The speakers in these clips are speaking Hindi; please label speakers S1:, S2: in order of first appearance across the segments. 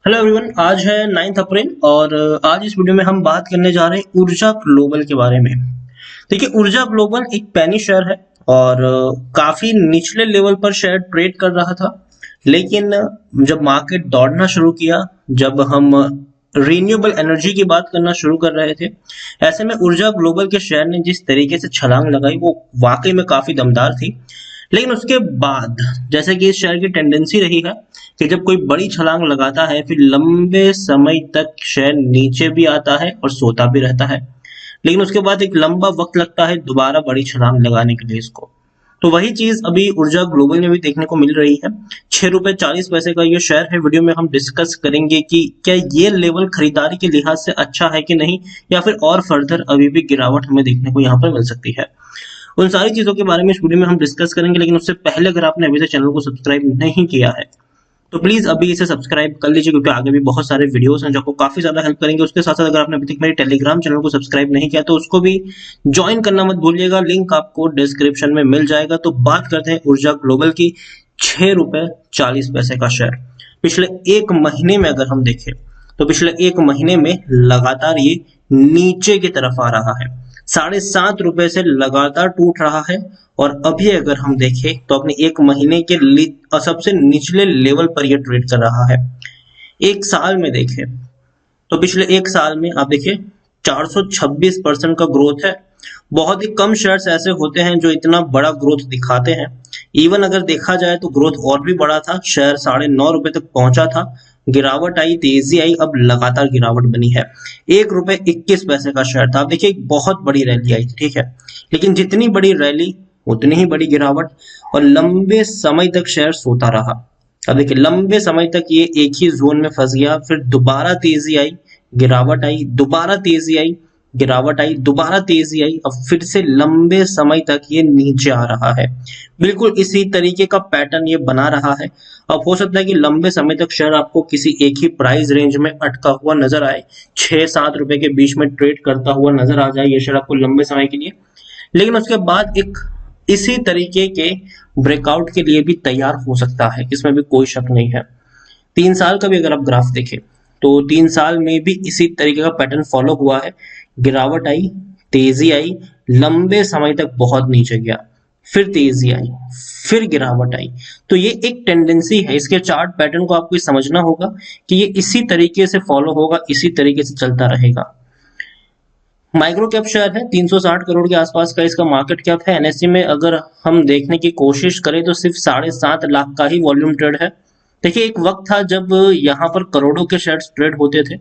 S1: हेलो एवरीवन, आज है 9 अप्रैल और आज इस वीडियो में हम बात करने जा रहे हैं ऊर्जा ग्लोबल के बारे में। देखिए, ऊर्जा ग्लोबल एक पेनी शेयर है और काफी निचले लेवल पर शेयर ट्रेड कर रहा था। लेकिन जब मार्केट दौड़ना शुरू किया, जब हम रिन्यूएबल एनर्जी की बात करना शुरू कर रहे थे, ऐसे में ऊर्जा ग्लोबल के शेयर ने जिस तरीके से छलांग लगाई वो वाकई में काफी दमदार थी। लेकिन उसके बाद जैसे कि इस शेयर की टेंडेंसी रही है कि जब कोई बड़ी छलांग लगाता है फिर लंबे समय तक शेयर नीचे भी आता है और सोता भी रहता है। लेकिन उसके बाद एक लंबा वक्त लगता है दोबारा बड़ी छलांग लगाने के लिए इसको। तो वही चीज अभी ऊर्जा ग्लोबल में भी देखने को मिल रही है। 6 रुपए 40 पैसे का ये शेयर है। वीडियो में हम डिस्कस करेंगे कि क्या ये लेवल खरीदारी के लिहाज से अच्छा है कि नहीं, या फिर और फर्दर अभी भी गिरावट हमें देखने को यहाँ पर मिल सकती है। उन सारी चीजों के बारे में इस वीडियो में हम डिस्कस करेंगे। लेकिन उससे पहले अगर आपने अभी से चैनल को सब्सक्राइब नहीं किया है तो प्लीज अभी इसे सब्सक्राइब कर लीजिए, क्योंकि आगे भी बहुत सारे वीडियोस हैं जो आपको काफी ज्यादा हेल्प करेंगे। उसके साथ साथ अगर आपने अभी तक मेरे टेलीग्राम चैनल को सब्सक्राइब नहीं किया तो उसको भी ज्वाइन करना मत भूलिएगा, लिंक आपको डिस्क्रिप्शन में मिल जाएगा। तो बात करते हैं ऊर्जा ग्लोबल की। 6 रुपए 40 पैसे का शेयर पिछले एक महीने में अगर हम देखें तो पिछले एक महीने में लगातार ये नीचे की तरफ आ रहा है। 7.5 रुपए से लगातार टूट रहा है और अभी अगर हम देखें तो अपने एक महीने के सबसे निचले लेवल पर यह ट्रेड कर रहा है। एक साल में देखें तो पिछले एक साल में आप देखिए 426% का ग्रोथ है। बहुत ही कम शेयर्स ऐसे होते हैं जो इतना बड़ा ग्रोथ दिखाते हैं। इवन अगर देखा जाए तो ग्रोथ और भी बड़ा था, शेयर 9.5 रुपए तक पहुंचा था, गिरावट आई, तेजी आई, अब लगातार गिरावट बनी है। 1 रुपए 21 पैसे का शेयर था। आप देखिए एक बहुत बड़ी रैली आई, ठीक है, लेकिन जितनी बड़ी रैली उतनी ही बड़ी गिरावट और लंबे समय तक शेयर सोता रहा। अब देखिए लंबे समय तक ये एक ही जोन में फंस गया, फिर दोबारा तेजी आई, गिरावट आई, दोबारा तेजी आई, गिरावट आई, दोबारा तेजी आई, अब फिर से लंबे समय तक ये नीचे आ रहा है। बिल्कुल इसी तरीके का पैटर्न ये बना रहा है। अब हो सकता है कि लंबे समय तक शेयर आपको किसी एक ही प्राइस रेंज में अटका हुआ नजर आए, 6-7 रुपए के बीच में ट्रेड करता हुआ नजर आ जाए ये शेयर आपको लंबे समय के लिए। लेकिन उसके बाद एक इसी तरीके के ब्रेकआउट के लिए भी तैयार हो सकता है, इसमें भी कोई शक नहीं है। 3 साल का भी अगर आप ग्राफ देखें तो 3 साल में भी इसी तरीके का पैटर्न फॉलो हुआ है। गिरावट आई, तेजी आई, लंबे समय तक बहुत नीचे गया, फिर तेजी आई, फिर गिरावट आई। तो ये एक टेंडेंसी है, इसके चार्ट पैटर्न को आपको समझना होगा कि ये इसी तरीके से फॉलो होगा, इसी तरीके से चलता रहेगा। माइक्रो कैप शेयर है, 360 करोड़ के आसपास का इसका मार्केट कैप है। एनएससी में अगर हम देखने की कोशिश करें तो सिर्फ 7.5 लाख का ही वॉल्यूम ट्रेड है। देखिए एक वक्त था जब यहाँ पर करोड़ों के शेयर्स ट्रेड होते थे,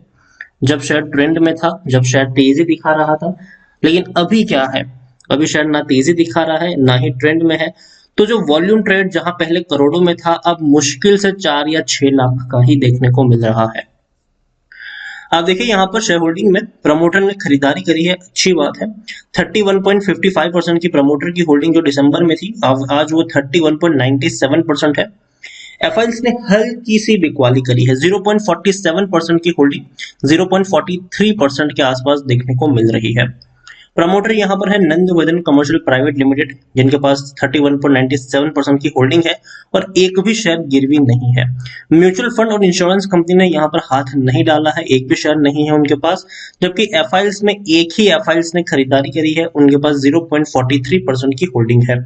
S1: जब शेयर ट्रेंड में था, जब शेयर तेजी दिखा रहा था। लेकिन अभी क्या है, अभी शेयर ना तेजी दिखा रहा है ना ही ट्रेंड में है। तो जो वॉल्यूम ट्रेड जहां पहले करोड़ों में था, अब मुश्किल से 4 या 6 लाख का ही देखने को मिल रहा है। आप देखिए यहाँ पर शेयर होल्डिंग में प्रमोटर ने खरीदारी करी है, अच्छी बात है। 31.55% की प्रमोटर की होल्डिंग जो दिसंबर में थी, आज वो 31.97% है। एफआईएल्स ने हल्की सी बिकवाली करी है, 0.47% की होल्डिंग 0.43% के आसपास देखने को मिल रही है। प्रमोटर यहाँ पर है नंदवदन कमर्शियल प्राइवेट लिमिटेड, जिनके पास 31.97% की होल्डिंग है और एक भी शेयर गिरवी नहीं है। म्यूचुअल फंड और इंश्योरेंस कंपनी ने यहाँ पर हाथ नहीं डाला है, एक भी शेयर नहीं है उनके पास। जबकि एफआईएल्स में एक ही एफआईएल्स ने खरीदारी करी है, उनके पास 0.43% की होल्डिंग है।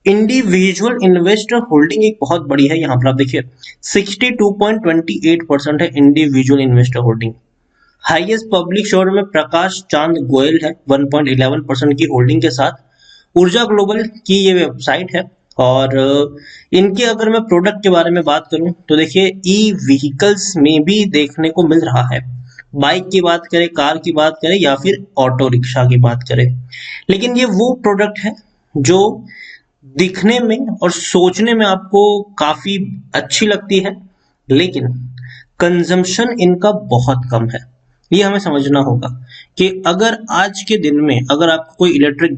S1: इंडिविजुअल इन्वेस्टर होल्डिंग एक बहुत बड़ी है, यहाँ पर आप देखिए 62.28% है individual investor holding. Highest public share में प्रकाश चांद गोयल है 1.11% की होल्डिंग के साथ। ऊर्जा ग्लोबल की ये वेबसाइट है और इनके अगर मैं प्रोडक्ट के बारे में बात करूं तो देखिए ई व्हीकल्स में भी देखने को मिल रहा है। बाइक की बात करें, कार की बात करें या फिर ऑटो रिक्शा की बात करें, लेकिन ये वो प्रोडक्ट है जो दिखने में और सोचने में आपको काफी अच्छी लगती है, लेकिन कंजम्पशन इनका बहुत कम है। ये हमें समझना होगा कि अगर आज के दिन में अगर आपको कोई इलेक्ट्रिक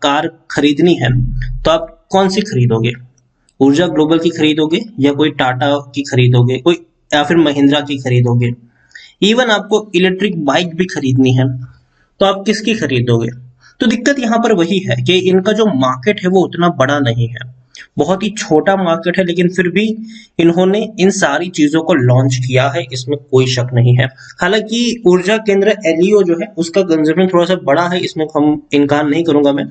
S1: कार खरीदनी है तो आप कौन सी खरीदोगे? ऊर्जा ग्लोबल की खरीदोगे या कोई टाटा की खरीदोगे, कोई या फिर महिंद्रा की खरीदोगे? इवन आपको इलेक्ट्रिक बाइक भी खरीदनी है तो आप किसकी खरीदोगे? तो दिक्कत यहाँ पर वही है कि इनका जो मार्केट है वो उतना बड़ा नहीं है। बहुत ही छोटा मार्केट है, लेकिन फिर भी इन्होंने इन सारी चीजों को लॉन्च किया है, इसमें कोई शक नहीं है। हालांकि ऊर्जा केंद्र एलियो जो है उसका कंजम्पशन थोड़ा सा बड़ा है, इसमें हम इनकार नहीं करूंगा मैं,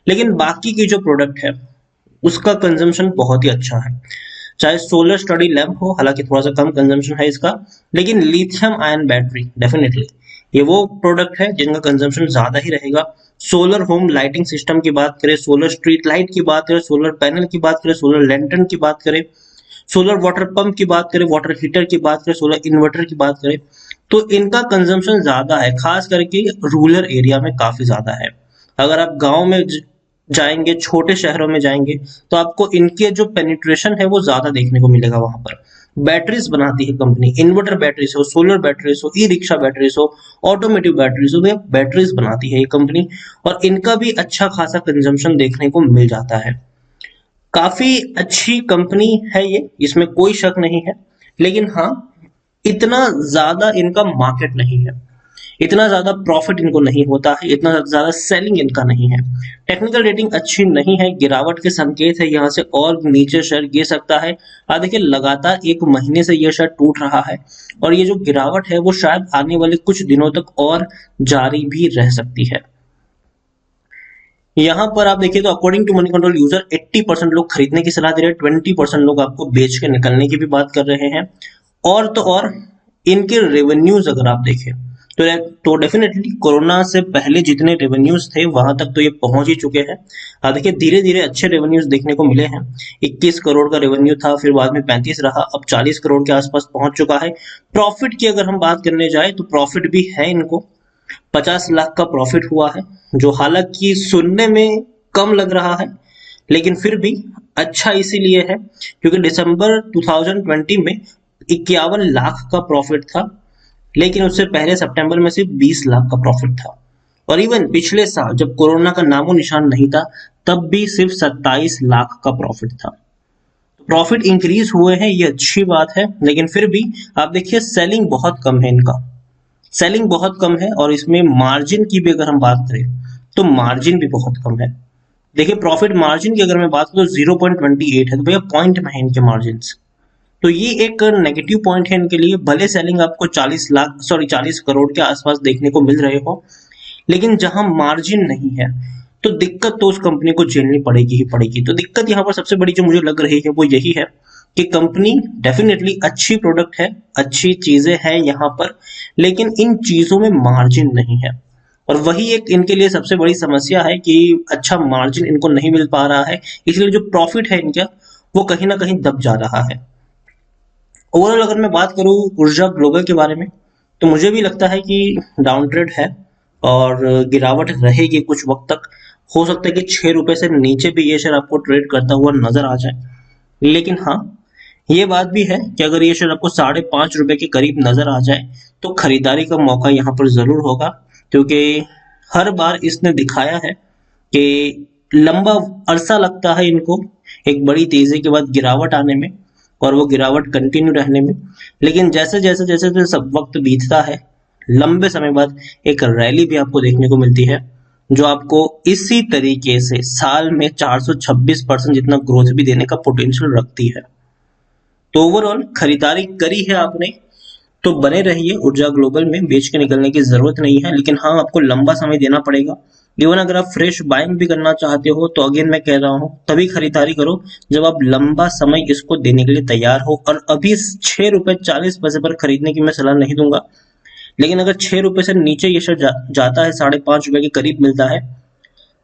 S1: लेकिन बाकी की जो प्रोडक्ट है उसका कंजम्पशन बहुत ही अच्छा है। चाहे सोलर स्टडी लैम्प हो, हालांकि थोड़ा सा कम कंजम्पशन है इसका, लेकिन लिथियम आयन बैटरी डेफिनेटली ये वो प्रोडक्ट है जिनका कंजम्पशन ज्यादा ही रहेगा। सोलर होम लाइटिंग सिस्टम की बात करें, सोलर स्ट्रीट लाइट की बात करें, सोलर पैनल की बात करें, सोलर लैंटर्न की बात करें, सोलर वाटर पंप की बात करें, वाटर हीटर की बात करें, सोलर इन्वर्टर की बात करें, तो इनका कंजम्पशन ज्यादा है, खास करके रूरल एरिया में काफी ज्यादा है। अगर आप गांव में जाएंगे, छोटे शहरों में जाएंगे, तो आपको इनके जो पेनिट्रेशन है वो ज्यादा देखने को मिलेगा। वहां पर बैटरीज बनाती है कंपनी, इन्वर्टर बैटरीज हो, सोलर बैटरीज हो, ई रिक्शा बैटरीज हो, ऑटोमेटिव बैटरीज हो, बैटरीज बनाती है ये कंपनी, और इनका भी अच्छा खासा कंजम्पशन देखने को मिल जाता है। काफी अच्छी कंपनी है ये, इसमें कोई शक नहीं है, लेकिन हाँ इतना ज्यादा इनका मार्केट नहीं है, इतना ज्यादा प्रॉफिट इनको नहीं होता है, इतना ज्यादा सेलिंग इनका नहीं है। टेक्निकल रेटिंग अच्छी नहीं है, गिरावट के संकेत है, यहाँ से और नीचे शेयर गिर सकता है। देखिए लगातार एक महीने से ये शेयर टूट रहा है, और ये जो गिरावट है वो शायद आने वाले कुछ दिनों तक और जारी भी रह सकती है। यहाँ पर आप देखिए तो according to Moneycontrol user 80% लोग खरीदने की सलाह दे रहे हैं, 20% लोग आपको बेच के निकलने की भी बात कर रहे हैं। और तो और इनके रेवेन्यूज अगर आप देखें तो डेफिनेटली कोरोना से पहले जितने रेवेन्यूज थे वहां तक तो ये पहुंच ही चुके हैं। देखिए धीरे धीरे अच्छे रेवेन्यूज देखने को मिले हैं। 21 करोड़ का रेवेन्यू था, फिर बाद में 35 रहा, अब 40 करोड़ के आसपास पहुंच चुका है। प्रॉफिट की अगर हम बात करने जाए तो प्रॉफिट भी है इनको, 50 लाख का प्रॉफिट हुआ है, जो हालांकि सुनने में कम लग रहा है, लेकिन फिर भी अच्छा इसीलिए है क्योंकि दिसंबर 2020 में 51 लाख का प्रॉफिट था, लेकिन उससे पहले सितंबर में सिर्फ 20 लाख का प्रॉफिट था। और इवन पिछले साल जब कोरोना का नामो निशान नहीं था तब भी सिर्फ 27 लाख का प्रॉफिट था। प्रॉफिट इंक्रीज हुए हैं, ये अच्छी बात है, लेकिन फिर भी आप देखिए सेलिंग बहुत कम है इनका, सेलिंग बहुत कम है, और इसमें मार्जिन की भी अगर हम बात करें तो मार्जिन भी बहुत कम है। देखिए प्रॉफिट मार्जिन की अगर मैं बात करूं तो 0.28 है, तो भैया पॉइंट में है इनके मार्जिन। तो ये एक नेगेटिव पॉइंट है इनके लिए। भले सेलिंग आपको 40 करोड़ के आसपास देखने को मिल रहे हो, लेकिन जहां मार्जिन नहीं है तो दिक्कत तो उस कंपनी को झेलनी पड़ेगी ही पड़ेगी। तो दिक्कत यहाँ पर सबसे बड़ी जो मुझे लग रही है वो यही है कि कंपनी डेफिनेटली अच्छी प्रोडक्ट है, अच्छी चीजें हैं यहाँ पर, लेकिन इन चीजों में मार्जिन नहीं है, और वही एक इनके लिए सबसे बड़ी समस्या है कि अच्छा मार्जिन इनको नहीं मिल पा रहा है, इसलिए जो प्रॉफिट है इनका वो कहीं ना कहीं दब जा रहा है। ओवरऑल अगर मैं बात करूं ऊर्जा ग्लोबल के बारे में, तो मुझे भी लगता है कि डाउन ट्रेड है और गिरावट रहेगी कुछ वक्त तक। हो सकता है कि 6 रुपए से नीचे भी ये शेयर आपको ट्रेड करता हुआ नजर आ जाए, लेकिन हाँ ये बात भी है कि अगर ये शेयर आपको 5.5 रुपए के करीब नजर आ जाए तो खरीदारी का मौका यहाँ पर जरूर होगा, क्योंकि हर बार इसने दिखाया है कि लंबा अरसा लगता है इनको एक बड़ी तेजी के बाद गिरावट आने में, और वो गिरावट कंटिन्यू रहने में, लेकिन जैसे सब वक्त बीतता है लंबे समय बाद एक रैली भी आपको देखने को मिलती है, जो आपको इसी तरीके से साल में 426% जितना ग्रोथ भी देने का पोटेंशियल रखती है। तो ओवरऑल खरीदारी करी है आपने तो बने रहिए ऊर्जा ग्लोबल में, बेच के निकलने की जरूरत नहीं है, लेकिन हाँ आपको लंबा समय देना पड़ेगा। इवन अगर आप फ्रेश बाइंग भी करना चाहते हो तो अगेन मैं कह रहा हूँ तभी खरीदारी करो जब आप लंबा समय इसको देने के लिए तैयार हो। और अभी 6 रुपए 40 पैसे पर खरीदने की मैं सलाह नहीं दूंगा, लेकिन अगर 6 रुपए से नीचे ये शेयर जाता है, 5.5 रुपए के करीब मिलता है,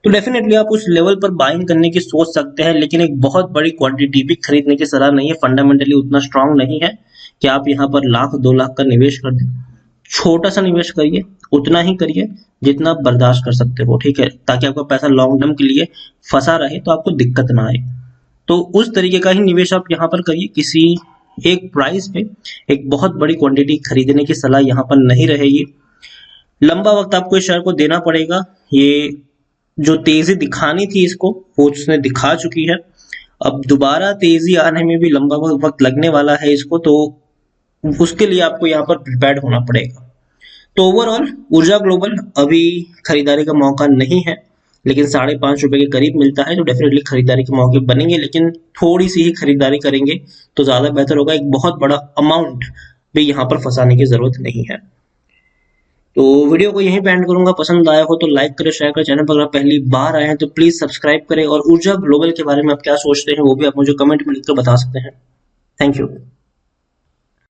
S1: तो डेफिनेटली आप उस लेवल पर बाइंग करने की सोच सकते हैं, लेकिन एक बहुत बड़ी क्वांटिटी भी खरीदने की सलाह नहीं है। फंडामेंटली उतना स्ट्रांग नहीं है कि आप यहाँ पर 1 लाख 2 लाख का निवेश कर दें। छोटा सा निवेश करिए, उतना ही करिए जितना आप बर्दाश्त कर सकते हो, ठीक है, ताकि आपका पैसा लॉन्ग टर्म के लिए फंसा रहे तो आपको दिक्कत ना आए। तो उस तरीके का ही निवेश आप यहाँ पर करिए, किसी एक प्राइस पे एक बहुत बड़ी क्वांटिटी खरीदने की सलाह यहाँ पर नहीं रहेगी। लंबा वक्त आपको इस शेयर को देना पड़ेगा, ये जो तेजी दिखानी थी इसको वो उसने दिखा चुकी है, अब दोबारा तेजी आने में भी लंबा वक्त लगने वाला है इसको, तो उसके लिए आपको यहाँ पर प्रिपेयर्ड होना पड़ेगा। तो ओवरऑल ऊर्जा ग्लोबल अभी खरीदारी का मौका नहीं है, लेकिन 5.5 रुपए के करीब मिलता है, तो डेफिनेटली खरीदारी के मौके बनेंगे, लेकिन थोड़ी सी ही खरीदारी करेंगे तो ज्यादा बेहतर होगा। एक बहुत बड़ा अमाउंट भी यहाँ पर फंसाने की जरूरत नहीं है। तो वीडियो को यहीं पे एंड करूंगा। पसंद आया हो तो लाइक करें, शेयर करें। चैनल पर अगर आप पहली बार आए हैं तो प्लीज सब्सक्राइब करें, और ऊर्जा ग्लोबल के बारे में आप क्या सोचते हैं वो भी आप मुझे कमेंट में लिखकर बता सकते हैं। Thank you.